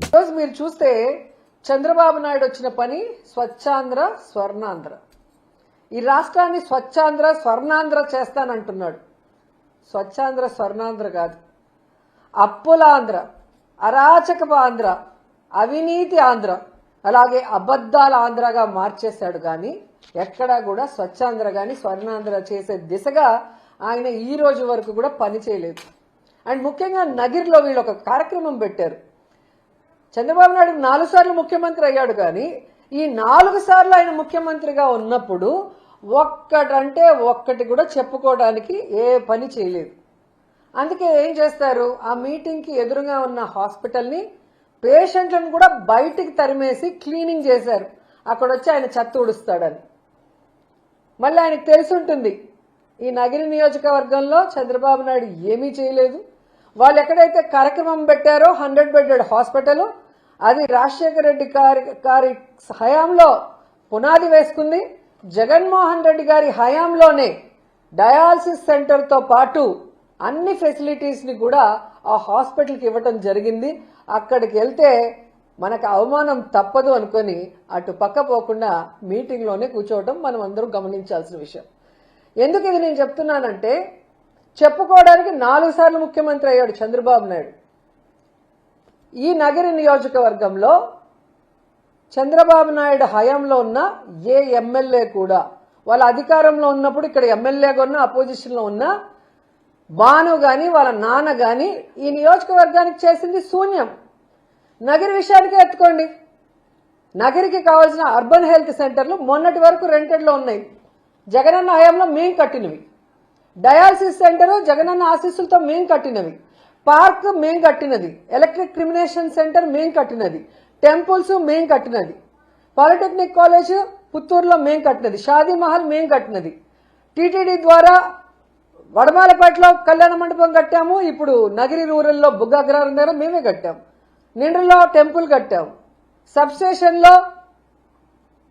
ఈరోజు మీరు చూస్తే చంద్రబాబు నాయుడు వచ్చిన పని స్వచ్ఛాంధ్ర స్వర్ణాంధ్ర. ఈ రాష్ట్రాన్ని స్వచ్ఛాంధ్ర స్వర్ణాంధ్ర చేస్తానంటున్నాడు. స్వచ్ఛాంధ్ర స్వర్ణాంధ్ర కాదు, అప్పులాంధ్ర, అరాచకపు ఆంధ్ర, అవినీతి ఆంధ్ర, అలాగే అబద్ధాల ఆంధ్రగా మార్చేశాడు. కానీ ఎక్కడా కూడా స్వచ్ఛాంధ్ర కానీ స్వర్ణాంధ్ర చేసే దిశగా ఆయన ఈ రోజు వరకు కూడా పని చేయలేదు. అండ్ ముఖ్యంగా నగిరిలో వీళ్ళు ఒక కార్యక్రమం పెట్టారు. చంద్రబాబు నాయుడు 4 సార్లు ముఖ్యమంత్రి అయ్యాడు, కానీ ఈ 4 సార్లు ఆయన ముఖ్యమంత్రిగా ఉన్నప్పుడు ఒక్కటంటే ఒక్కటి కూడా చెప్పుకోవడానికి ఏ పని చేయలేదు. అందుకే ఏం చేస్తారు, ఆ మీటింగ్కి ఎదురుగా ఉన్న హాస్పిటల్ని పేషెంట్లను కూడా బయటికి తరిమేసి క్లీనింగ్ చేశారు. అక్కడ వచ్చి ఆయన చెత్త ఊడుస్తాడని. మళ్ళీ ఆయనకు తెలిసి ఉంటుంది ఈ నగిరి నియోజకవర్గంలో చంద్రబాబు నాయుడు ఏమీ చేయలేదు. వాళ్ళు ఎక్కడైతే కార్యక్రమం పెట్టారో 100 బెడ్డెడ్ హాస్పిటల్, అది రాజశేఖర రెడ్డి గారి హయాంలో పునాది వేసుకుంది. జగన్మోహన్ రెడ్డి గారి హయాంలోనే డయాలసిస్ సెంటర్తో పాటు అన్ని ఫెసిలిటీస్ని కూడా ఆ హాస్పిటల్కి ఇవ్వటం జరిగింది. అక్కడికి వెళ్తే మనకు అవమానం తప్పదు అనుకొని అటు పక్క పోకుండా మీటింగ్లోనే కూర్చోవటం మనం అందరూ గమనించాల్సిన విషయం. ఎందుకు ఇది నేను చెప్తున్నానంటే, చెప్పుకోవడానికి 4 సార్లు ముఖ్యమంత్రి అయ్యాడు చంద్రబాబు నాయుడు. ఈ నగర నియోజకవర్గంలో చంద్రబాబు నాయుడు హయాంలో ఉన్న ఏ ఎమ్మెల్యే కూడా వాళ్ళ అధికారంలో ఉన్నప్పుడు ఇక్కడ ఎమ్మెల్యేగా ఉన్న అపోజిషన్లో ఉన్న బాను గాని వాళ్ళ నాన్న గాని ఈ నియోజకవర్గానికి చేసింది శూన్యం. నగరి విషయానికే ఎత్తుకోండి. నగరికి కావాల్సిన అర్బన్ హెల్త్ సెంటర్లు మొన్నటి వరకు రెంటెడ్లో ఉన్నాయి, జగనన్న హయాంలో మేం కట్టినవి. డయాలసిస్ సెంటర్ జగనన్న ఆశీస్సులతో మేం కట్టినవి. పార్క్ మేం కట్టినది. ఎలక్ట్రిక్ క్రిమినేషన్ సెంటర్ మేం కట్టినది. టెంపుల్స్ మేం కట్టినది. పాలిటెక్నిక్ కాలేజ్ పుత్తూరులో మేం కట్టినది. షాదీ మహల్ మేం కట్టినది. టీటీడీ ద్వారా వడమాలపేటలో కళ్యాణ మండపం కట్టాము. ఇప్పుడు నగిరి రూరల్లో బుగ్గాగ్రహారం దగ్గర మేమే కట్టాం. నిండ్రలో టెంపుల్ కట్టాం. సబ్ స్టేషన్లో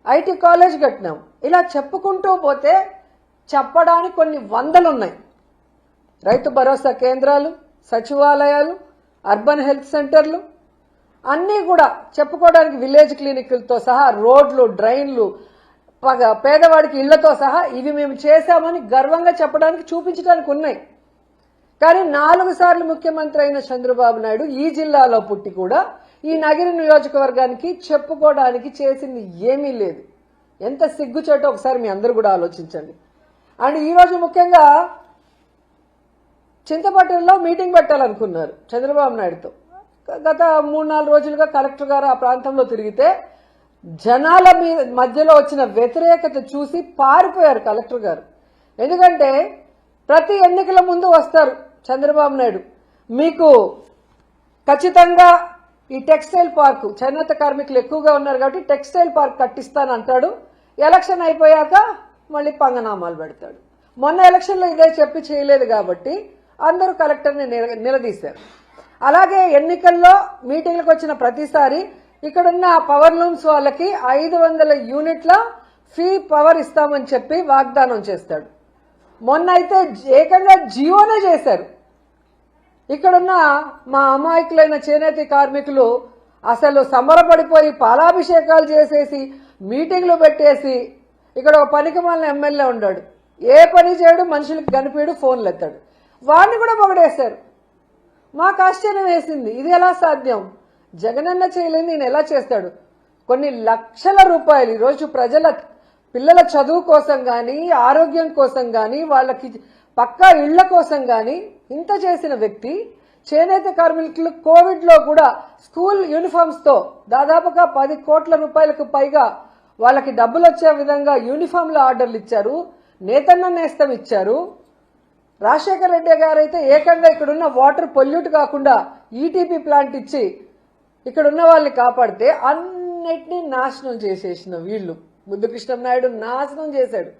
ఐటీ కాలేజ్ కట్టినాం. ఇలా చెప్పుకుంటూ పోతే చెప్పడానికి కొన్ని వందలున్నాయి. రైతు భరోసా కేంద్రాలు, సచివాలయాలు, అర్బన్ హెల్త్ సెంటర్లు అన్నీ కూడా చెప్పుకోవడానికి, విలేజ్ క్లినిక్లతో సహా, రోడ్లు, డ్రైన్లు, పేదవాడికి ఇళ్లతో సహా ఇవి మేము చేశామని గర్వంగా చెప్పడానికి, చూపించడానికి ఉన్నాయి. కానీ 4 సార్లు ముఖ్యమంత్రి అయిన చంద్రబాబు నాయుడు ఈ జిల్లాలో పుట్టి కూడా ఈ నగిరి నియోజకవర్గానికి చెప్పుకోవడానికి చేసింది ఏమీ లేదు. ఎంత సిగ్గుచేటో ఒకసారి మీ అందరూ కూడా ఆలోచించండి. అండ్ ఈరోజు ముఖ్యంగా చింతపట్టణంలో మీటింగ్ పెట్టాలనుకున్నారు చంద్రబాబు నాయుడుతో. గత 3-4 రోజులుగా కలెక్టర్ గారు ఆ ప్రాంతంలో తిరిగితే జనాల మధ్యలో వచ్చిన వ్యతిరేకత చూసి పారిపోయారు కలెక్టర్ గారు. ఎందుకంటే ప్రతి ఎన్నికల ముందు వస్తారు చంద్రబాబు నాయుడు, మీకు ఖచ్చితంగా ఈ టెక్స్టైల్ పార్కు, చేనేత కార్మికులు ఎక్కువగా ఉన్నారు కాబట్టి టెక్స్టైల్ పార్క్ కట్టిస్తానంటాడు. ఎలక్షన్ అయిపోయాక మళ్ళీ పంగనామాలు పెడతాడు. మొన్న ఎలక్షన్లో ఇదే చెప్పి చేయలేదు కాబట్టి అందరూ కలెక్టర్ని నిలదీశారు. అలాగే ఎన్నికల్లో మీటింగ్లకు వచ్చిన ప్రతిసారి ఇక్కడున్న పవర్ లూమ్స్ వాళ్ళకి 500 యూనిట్ల ఫ్రీ పవర్ ఇస్తామని చెప్పి వాగ్దానం చేస్తాడు. మొన్న అయితే ఏకంగా జియోనే చేశారు. ఇక్కడున్న మా అమాయకులైన చేనేత కార్మికులు అసలు సంబరపడిపోయి పాలాభిషేకాలు చేసేసి మీటింగ్లు పెట్టేసి, ఇక్కడ ఒక పనికిమాలిన ఎమ్మెల్యే ఉన్నాడు, ఏ పని చేయడు, మనుషులకు కనిపించడు, ఫోన్లు ఎత్తాడు, వాడిని కూడా పొగడేశారు. మాకు ఆశ్చర్యం వేసింది, ఇది ఎలా సాధ్యం? జగనన్న చేయలేని నేను ఎలా చేస్తాడు? కొన్ని లక్షల రూపాయలు ఈరోజు పిల్లల చదువు కోసం కానీ, ఆరోగ్యం కోసం కానీ, వాళ్ళకి పక్కా ఇళ్ల కోసం కానీ ఇంత చేసిన వ్యక్తి చేనేత కార్మికులు కోవిడ్లో కూడా స్కూల్ యూనిఫామ్స్తో దాదాపుగా 10 కోట్ల రూపాయలకు పైగా వాళ్ళకి డబ్బులు వచ్చే విధంగా యూనిఫామ్ల ఆర్డర్లు ఇచ్చారు. నేతన్న నేస్తం ఇచ్చారు. రాజశేఖర రెడ్డి గారు అయితే ఏకంగా ఇక్కడున్న వాటర్ పొల్యూట్ కాకుండా ఈటీపీ ప్లాంట్ ఇచ్చి ఇక్కడున్న వాళ్ళని కాపాడితే అన్నిటినీ నాశనం చేసేసిన వీళ్ళు. ముద్దు కృష్ణనాయుడు నాశనం చేశాడు.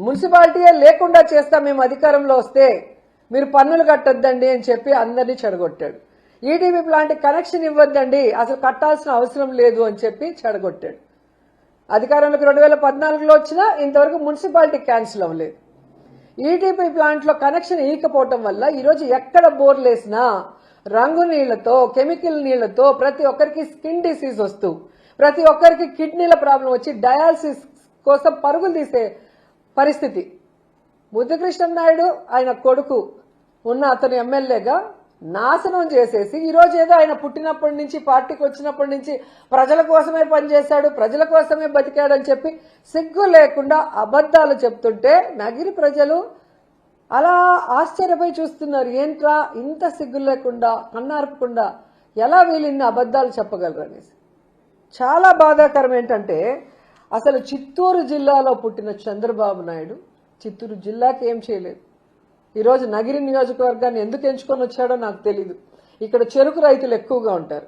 మున్సిపాలిటీయే లేకుండా చేస్తాం మేము అధికారంలో వస్తే, మీరు పన్నులు కట్టొద్దండి అని చెప్పి అందరినీ చెడగొట్టాడు. ఈటీపీ ప్లాంట్ కనెక్షన్ ఇవ్వద్దండి, అసలు కట్టాల్సిన అవసరం లేదు అని చెప్పి చెడగొట్టాడు. అధికారంలోకి 2014లో వచ్చినా ఇంతవరకు మున్సిపాలిటీ క్యాన్సిల్ అవ్వలేదు. ఈటీపీ ప్లాంట్లో కనెక్షన్ ఇవ్వకపోవటం వల్ల ఈరోజు ఎక్కడ బోర్లేసినా రంగు నీళ్లతో, కెమికల్ నీళ్లతో ప్రతి ఒక్కరికి స్కిన్ డిసీజ్ వస్తూ, ప్రతి ఒక్కరికి కిడ్నీల ప్రాబ్లం వచ్చి డయాలసిస్ కోసం పరుగులు తీసే పరిస్థితి. ముద్దుకృష్ణ నాయుడు ఆయన కొడుకు ఉన్న అతను ఎమ్మెల్యేగా నాశనం చేసేసి ఈరోజు ఏదో ఆయన పుట్టినప్పటి నుంచి పార్టీకి వచ్చినప్పటి నుంచి ప్రజల కోసమే పనిచేశాడు, ప్రజల కోసమే బతికాడని చెప్పి సిగ్గు లేకుండా అబద్ధాలు చెప్తుంటే నగిరి ప్రజలు అలా ఆశ్చర్యపోయి చూస్తున్నారు. ఏంట్రా ఇంత సిగ్గు లేకుండా, కన్నార్పకుండా ఎలా వీళ్ళు ఇన్ని అబద్ధాలు చెప్పగలరు అనేసి. చాలా బాధాకరం ఏంటంటే అసలు చిత్తూరు జిల్లాలో పుట్టిన చంద్రబాబు నాయుడు చిత్తూరు జిల్లాకి ఏం చేయలేదు. ఈరోజు నగిరి నియోజకవర్గాన్ని ఎందుకు ఎంచుకొని వచ్చాడో నాకు తెలీదు. ఇక్కడ చెరుకు రైతులు ఎక్కువగా ఉంటారు.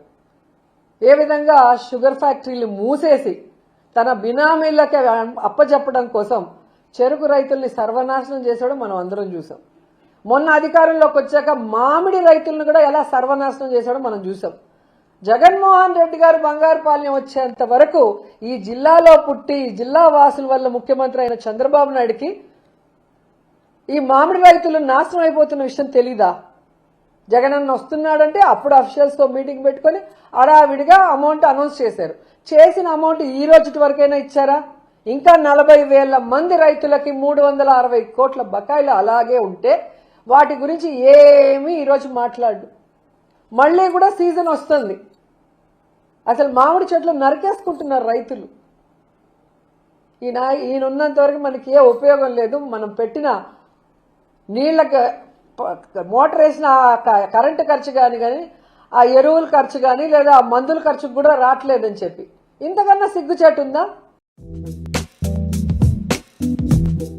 ఏ విధంగా షుగర్ ఫ్యాక్టరీలు మూసేసి తన బినామీలకి అప్పచెప్పడం కోసం చెరుకు రైతుల్ని సర్వనాశనం చేశాడో మనం అందరం చూసాం. మొన్న అధికారంలోకి వచ్చాక మామిడి రైతులను కూడా ఎలా సర్వనాశనం చేశాడో మనం చూసాం. జగన్మోహన్ రెడ్డి గారు బంగారుపాలెం వచ్చేంత వరకు ఈ జిల్లాలో పుట్టి జిల్లా వాసుల వల్ల ముఖ్యమంత్రి అయిన చంద్రబాబు నాయుడికి ఈ మామిడి రైతులు నాశనం అయిపోతున్న విషయం తెలీదా? జగనన్న వస్తున్నాడంటే అప్పుడు అఫీషియల్స్తో మీటింగ్ పెట్టుకొని అడావిడిగా అమౌంట్ అనౌన్స్ చేశారు. చేసిన అమౌంట్ ఈ రోజు వరకైనా ఇచ్చారా? ఇంకా 40,000 మంది రైతులకి 360 కోట్ల బకాయిలు అలాగే ఉంటే వాటి గురించి ఏమీ ఈరోజు మాట్లాడు. మళ్ళీ కూడా సీజన్ వస్తుంది. అసలు మామిడి చెట్లు నరికేసుకుంటున్నారు రైతులు. ఈయన ఉన్నంత వరకు మనకి ఏ ఉపయోగం లేదు. మనం పెట్టిన నీళ్ళకి మోటార్ వేసిన కరెంటు ఖర్చు కానీ ఆ ఎరువుల ఖర్చు కానీ లేదా ఆ మందుల ఖర్చు కూడా రావట్లేదని చెప్పి ఇంతకన్నా సిగ్గుచేటు ఉందా?